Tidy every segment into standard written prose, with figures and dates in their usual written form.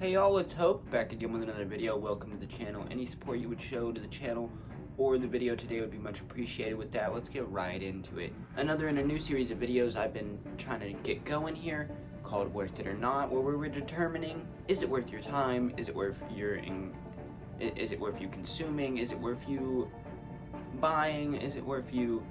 Hey y'all, it's Hope, back again with another video. Welcome to the channel. Any support you would show to the channel or the video today would be much appreciated. With that, let's get right into it. Another in a new series of videos I've been trying to get going here, called Worth It or Not, where we're determining, is it worth your time? Is it worth is it worth you consuming? Is it worth you buying? Is it worth you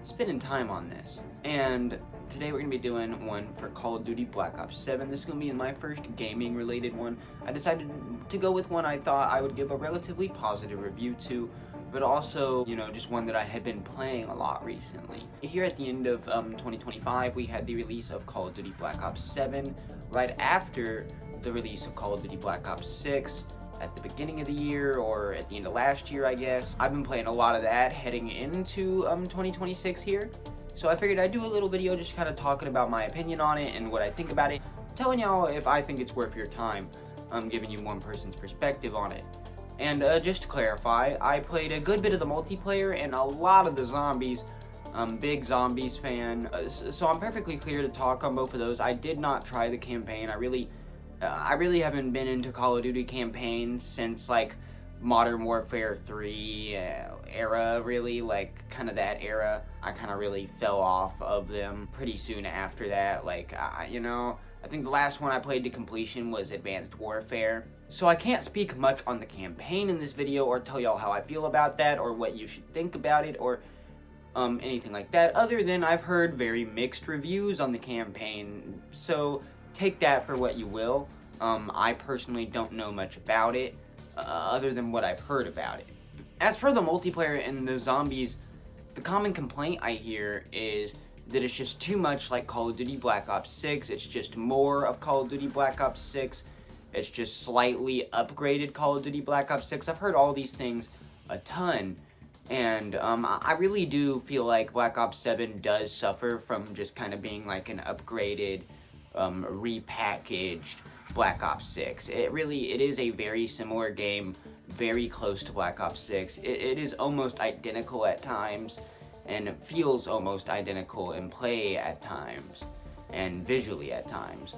spending time on this? And today we're going to be doing one for Call of Duty Black Ops 7. This is going to be my first gaming related one. I decided to go with one I thought I would give a relatively positive review to, but also, just one that I had been playing a lot recently. Here at the end of 2025, we had the release of Call of Duty Black Ops 7, right after the release of Call of Duty Black Ops 6, at the beginning of the year, or at the end of last year, I guess. I've been playing a lot of that heading into 2026 here. So I figured I'd do a little video just kind of talking about my opinion on it and what I think about it, telling y'all if I think it's worth your time, giving you one person's perspective on it. And just to clarify, I played a good bit of the multiplayer and a lot of the zombies. Big zombies fan, so I'm perfectly clear to talk on both of those. I did not try the campaign. I really haven't been into Call of Duty campaigns since like Modern Warfare 3 era, really, like kind of that era. I kind of really fell off of them pretty soon after that. Like, I think the last one I played to completion was Advanced Warfare. So I can't speak much on the campaign in this video or tell y'all how I feel about that or what you should think about it or anything like that, other than I've heard very mixed reviews on the campaign. So take that for what you will. I personally don't know much about it, other than what I've heard about it. As for the multiplayer and the zombies, the common complaint I hear is that it's just too much like Call of Duty Black Ops 6. It's just more of Call of Duty Black Ops 6. It's just slightly upgraded Call of Duty Black Ops 6. I've heard all these things a ton. And I really do feel like Black Ops 7 does suffer from just kind of being like an upgraded, repackaged Black Ops 6. It is a very similar game, very close to Black Ops 6. It is almost identical at times, and it feels almost identical in play at times, and visually at times.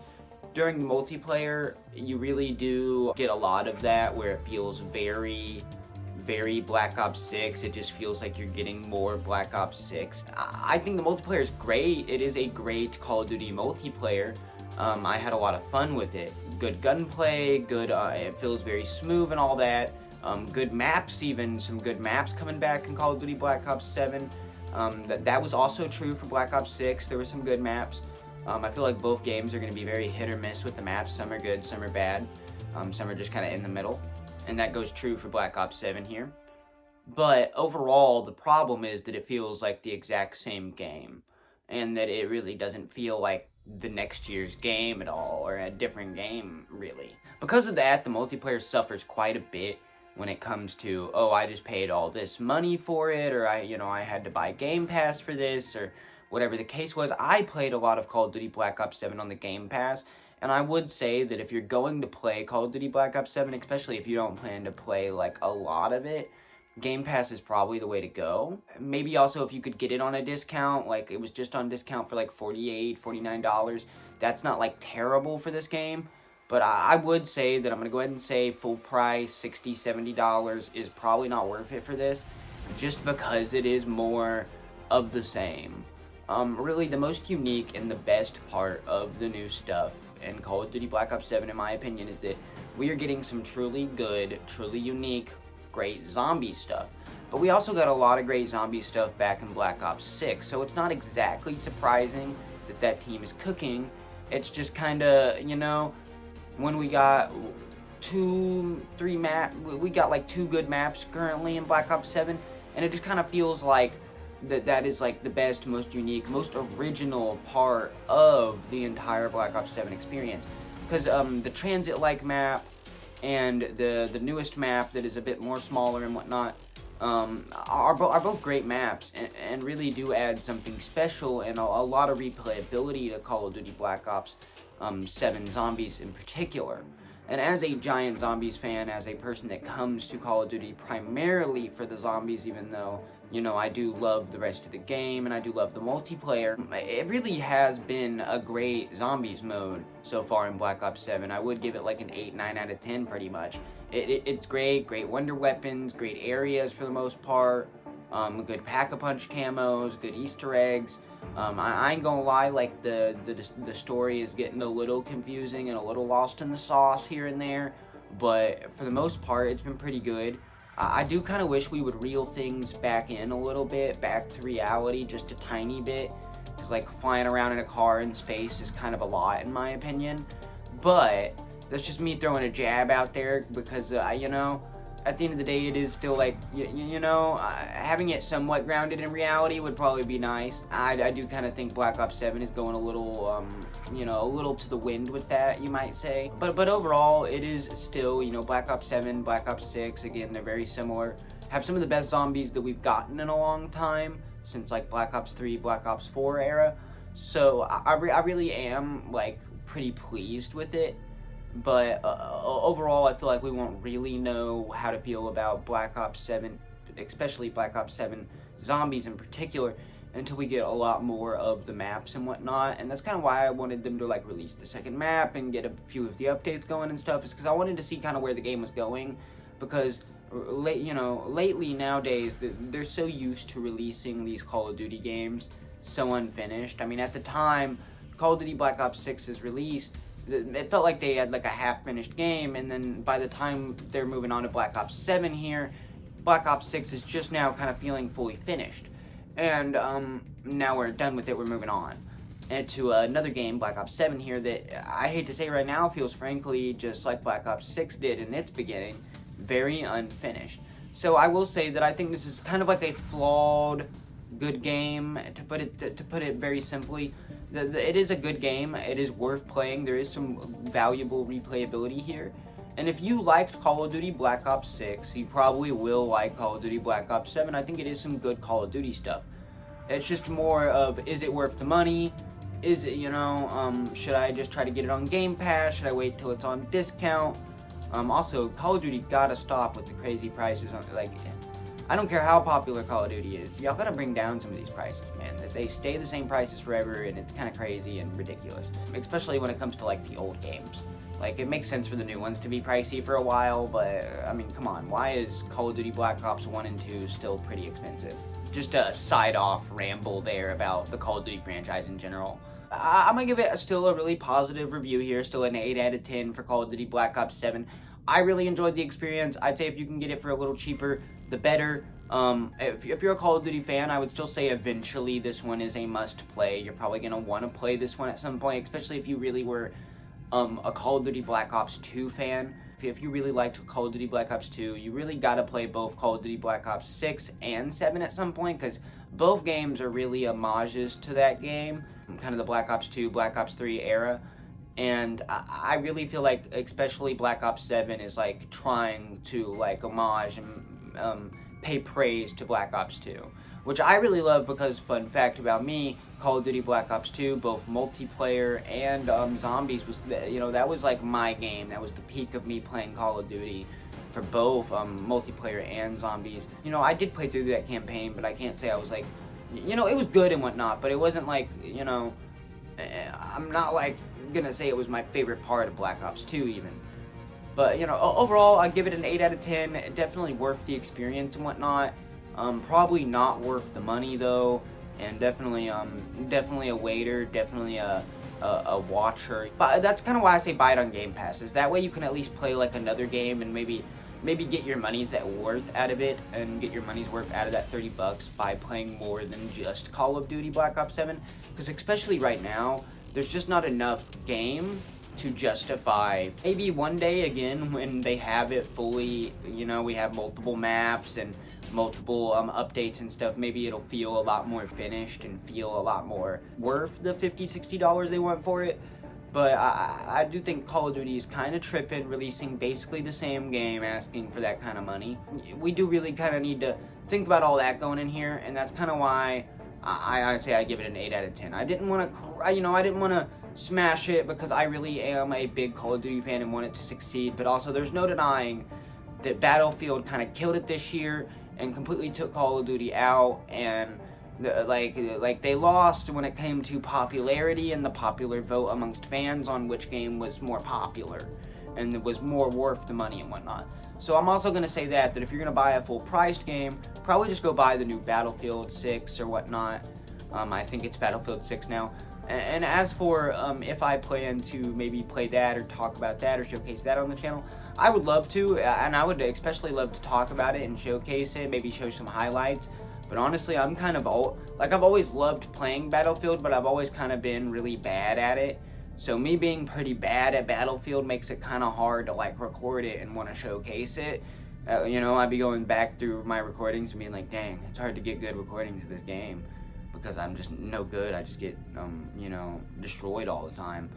During multiplayer, you really do get a lot of that, where it feels very Black Ops 6. It just feels like you're getting more Black Ops 6. I think the multiplayer is great. It is a great Call of Duty multiplayer. I had a lot of fun with it. Good gunplay, good, it feels very smooth and all that. Good maps, even some good maps coming back in Call of Duty Black Ops 7. That was also true for Black Ops 6. There were some good maps. I feel like both games are going to be very hit or miss with the maps. Some are good, some are bad. Some are just kind of in the middle. And that goes true for Black Ops 7 here. But overall, the problem is that it feels like the exact same game. And that it really doesn't feel like the next year's game at all, or a different game, really. Because of that, the multiplayer suffers quite a bit when it comes to, oh, I just paid all this money for it, or I had to buy Game Pass for this, or whatever the case was. I played a lot of Call of Duty Black Ops 7 on the Game Pass, and I would say that if you're going to play Call of Duty Black Ops 7, especially if you don't plan to play like a lot of it, Game Pass is probably the way to go. Maybe also if you could get it on a discount, like it was just on discount for like $48, $49. That's not like terrible for this game, but I would say that I'm gonna go ahead and say full price, $60, $70 is probably not worth it for this, just because it is more of the same. Really the most unique and the best part of the new stuff in Call of Duty Black Ops 7, in my opinion, is that we are getting some truly good, truly unique, great zombie stuff. But we also got a lot of great zombie stuff back in Black Ops 6, so it's not exactly surprising that that team is cooking. It's just kind of, when we got we got like 2 good maps currently in Black Ops 7, and it just kind of feels like that is like the best, most unique, most original part of the entire Black Ops 7 experience. Because the transit-like map and the newest map that is a bit more smaller and whatnot are both great maps, and really do add something special and a lot of replayability to Call of Duty Black Ops 7 Zombies in particular. And as a giant zombies fan, as a person that comes to Call of Duty primarily for the zombies, even though You know, I do love the rest of the game, and I do love the multiplayer. It really has been a great zombies mode so far in Black Ops 7. I would give it like an 8, 9 out of 10 pretty much. It's great wonder weapons, great areas for the most part, good pack-a-punch camos, good Easter eggs. I ain't gonna lie, like the story is getting a little confusing and a little lost in the sauce here and there, but for the most part, it's been pretty good. I do kind of wish we would reel things back in a little bit, back to reality just a tiny bit, because like flying around in a car in space is kind of a lot in my opinion, but that's just me throwing a jab out there because, you know, at the end of the day, it is still like, having it somewhat grounded in reality would probably be nice. I do kind of think Black Ops 7 is going a little, a little to the wind with that, you might say. But overall, it is still, Black Ops 7, Black Ops 6, again, they're very similar. Have some of the best zombies that we've gotten in a long time, since like Black Ops 3, Black Ops 4 era. So I really am, like, pretty pleased with it. But overall, I feel like we won't really know how to feel about Black Ops 7, especially Black Ops 7 zombies in particular, until we get a lot more of the maps and whatnot. And that's kind of why I wanted them to like release the second map and get a few of the updates going and stuff, is because I wanted to see kind of where the game was going. Because lately nowadays, they're so used to releasing these Call of Duty games so unfinished. I mean, at the time Call of Duty Black Ops 6 is released, it felt like they had like a half-finished game, and then by the time they're moving on to Black Ops 7 here, Black Ops 6 is just now kind of feeling fully finished. And now we're done with it, we're moving on. And to another game, Black Ops 7 here, that I hate to say right now feels frankly just like Black Ops 6 did in its beginning, very unfinished. So I will say that I think this is kind of like a flawed good game, to put it very simply. It is a good game. It is worth playing. There is some valuable replayability here. And if you liked Call of Duty Black Ops 6, you probably will like Call of Duty Black Ops 7. I think it is some good Call of Duty stuff. It's just more of, is it worth the money? Is it, should I just try to get it on Game Pass? Should I wait till it's on discount? Also, Call of Duty gotta stop with the crazy prices. I don't care how popular Call of Duty is, y'all gotta bring down some of these prices, man. They stay the same prices forever, and it's kind of crazy and ridiculous. Especially when it comes to, like, the old games. Like, it makes sense for the new ones to be pricey for a while, but, I mean, come on. Why is Call of Duty Black Ops 1 and 2 still pretty expensive? Just a side-off ramble there about the Call of Duty franchise in general. I'm gonna give it still a really positive review here, still an 8 out of 10 for Call of Duty Black Ops 7. I really enjoyed the experience. I'd say if you can get it for a little cheaper, the better. If you're a Call of Duty fan, I would still say eventually this one is a must-play. You're probably going to want to play this one at some point, especially if you really were a Call of Duty Black Ops 2 fan. If you really liked Call of Duty Black Ops 2, you really got to play both Call of Duty Black Ops 6 and 7 at some point, because both games are really homages to that game, kind of the Black Ops 2, Black Ops 3 era. And I really feel like, especially Black Ops 7 is like trying to like homage and pay praise to Black Ops 2, which I really love, because fun fact about me, Call of Duty Black Ops 2, both multiplayer and zombies, was that was like my game. That was the peak of me playing Call of Duty for both multiplayer and zombies. I did play through that campaign, but I can't say I was like, it was good and whatnot, but it wasn't like, I'm not like gonna say it was my favorite part of Black Ops 2 even. But, overall, I give it an 8 out of 10. Definitely worth the experience and whatnot. Probably not worth the money, though. And definitely a waiter, definitely a watcher. But that's kind of why I say buy it on Game Pass. Is that way you can at least play, like, another game and maybe get your money's worth out of it, and get your money's worth out of that $30 by playing more than just Call of Duty Black Ops 7. Because especially right now, there's just not enough game to justify. Maybe one day again, when they have it fully, we have multiple maps and multiple updates and stuff, maybe it'll feel a lot more finished and feel a lot more worth the $50-$60 they want for it. But I do think Call of Duty is kind of tripping, releasing basically the same game, asking for that kind of money. We do really kind of need to think about all that going in here, and that's kind of why I say I give it an 8 out of 10. I didn't want to smash it, because I really am a big Call of Duty fan and want it to succeed, but also there's no denying that Battlefield kind of killed it this year, and completely took Call of Duty out, and like they lost when it came to popularity and the popular vote amongst fans on which game was more popular and it was more worth the money and whatnot. So I'm also going to say that if you're going to buy a full priced game, probably just go buy the new Battlefield 6 or whatnot. I think it's Battlefield 6 now. And as for if I plan to maybe play that or talk about that or showcase that on the channel, I would love to, and I would especially love to talk about it and showcase it, maybe show some highlights. But honestly, I'm kind of I've always loved playing Battlefield, but I've always kind of been really bad at it. So me being pretty bad at Battlefield makes it kind of hard to like record it and want to showcase it. You know, I'd be going back through my recordings and being like, dang, it's hard to get good recordings of this game because I'm just no good. I just get you know, destroyed all the time.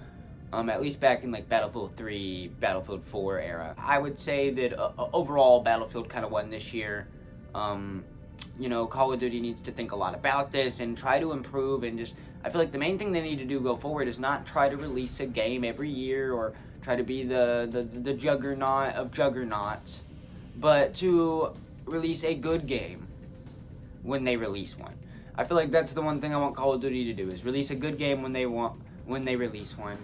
At least back in like Battlefield 3, Battlefield 4 era. I would say that overall Battlefield kind of won this year. You know, Call of Duty needs to think a lot about this and try to improve, and just, I feel like the main thing they need to do go forward is not try to release a game every year or try to be the juggernaut of juggernauts, but to release a good game when they release one. I feel like that's the one thing I want Call of Duty to do, is release a good game when they release one.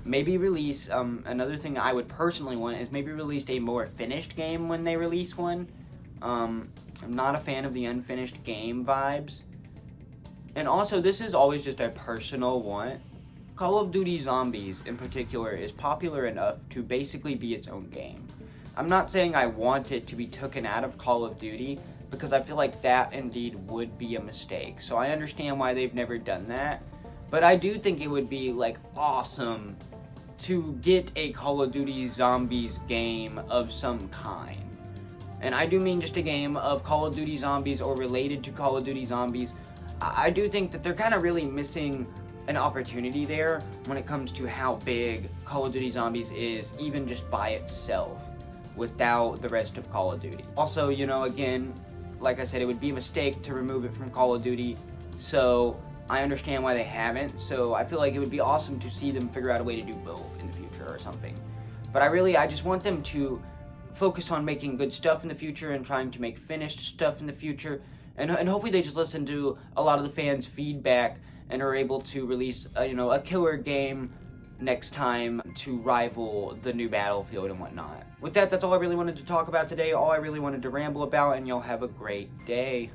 Maybe release, another thing I would personally want is maybe release a more finished game when they release one. I'm not a fan of the unfinished game vibes. And also, this is always just a personal want. Call of Duty Zombies, in particular, is popular enough to basically be its own game. I'm not saying I want it to be taken out of Call of Duty, because I feel like that indeed would be a mistake. So I understand why they've never done that. But I do think it would be, like, awesome to get a Call of Duty Zombies game of some kind. And I do mean just a game of Call of Duty Zombies or related to Call of Duty Zombies. I do think that they're kind of really missing an opportunity there when it comes to how big Call of Duty Zombies is, even just by itself, without the rest of Call of Duty. Also, you know, again, like I said, it would be a mistake to remove it from Call of Duty, so I understand why they haven't. So I feel like it would be awesome to see them figure out a way to do both in the future or something. But I just want them to focus on making good stuff in the future and trying to make finished stuff in the future, and hopefully they just listen to a lot of the fans' feedback and are able to release a killer game next time to rival the new Battlefield and whatnot. With that, that's all I really wanted to talk about today, all I really wanted to ramble about, and y'all have a great day.